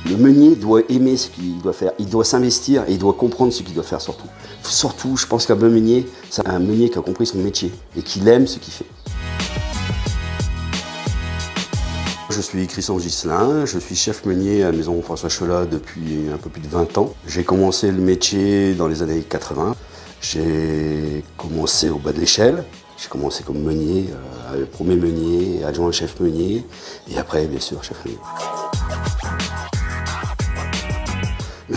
Le meunier doit aimer ce qu'il doit faire, il doit s'investir et il doit comprendre ce qu'il doit faire surtout. Surtout, je pense qu'un bon meunier, c'est un meunier qui a compris son métier et qui aime ce qu'il fait. Je suis Christian Ghislain, je suis chef meunier à la maison François Cholat depuis un peu plus de 20 ans. J'ai commencé le métier dans les années 80. J'ai commencé au bas de l'échelle. J'ai commencé comme meunier, premier meunier, adjoint chef meunier et après, bien sûr, chef meunier.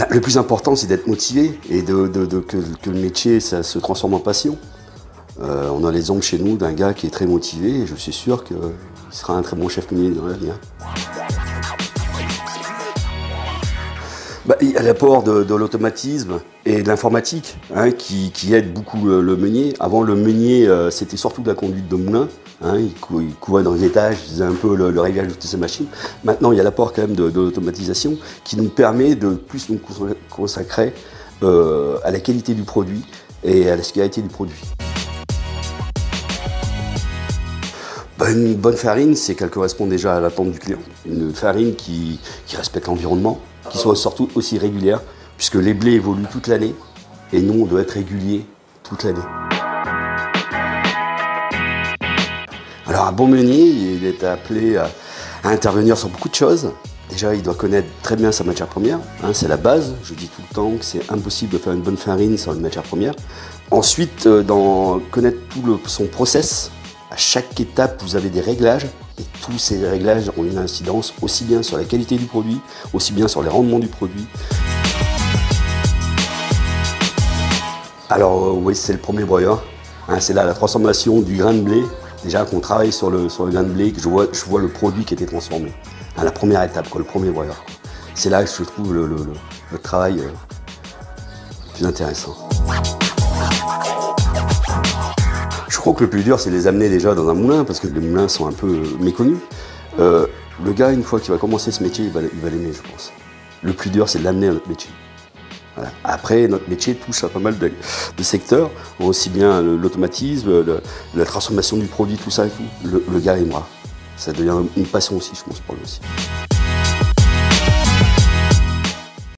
Le plus important, c'est d'être motivé et que le métier ça se transforme en passion. On a l'exemple chez nous d'un gars qui est très motivé et je suis sûr qu'il sera un très bon chef meunier dans l'avenir. Il y a l'apport de l'automatisme et de l'informatique qui aide beaucoup le meunier. Avant, le meunier, c'était surtout de la conduite de moulin. Il courait dans les étages, il faisait un peu le réglage de toutes ces machines. Maintenant, il y a l'apport quand même de l'automatisation qui nous permet de plus nous consacrer à la qualité du produit et à la sécurité du produit. Une bonne farine, c'est qu'elle correspond déjà à l'attente du client. Une farine qui respecte l'environnement, qui soit surtout aussi régulière, puisque les blés évoluent toute l'année et nous, on doit être régulier toute l'année. Alors un bon meunier, il est appelé à intervenir sur beaucoup de choses. Déjà, il doit connaître très bien sa matière première, c'est la base. Je dis tout le temps que c'est impossible de faire une bonne farine sans une matière première. Ensuite, connaître tout son process. À chaque étape, vous avez des réglages et tous ces réglages ont une incidence aussi bien sur la qualité du produit, aussi bien sur les rendements du produit. Alors oui, c'est le premier broyeur. C'est là la transformation du grain de blé. Déjà qu'on travaille sur le grain de blé, que je vois le produit qui était transformé. La première étape, le premier broyeur. C'est là que je trouve le travail le plus intéressant. Je crois que le plus dur, c'est de les amener déjà dans un moulin, parce que les moulins sont un peu méconnus. Le gars, une fois qu'il va commencer ce métier, il va l'aimer, je pense. Le plus dur, c'est de l'amener à notre métier. Voilà. Après, notre métier touche à pas mal de secteurs, aussi bien l'automatisme, la transformation du produit, tout ça et tout. Le gars aimera. Ça devient une passion aussi, je pense, pour lui aussi.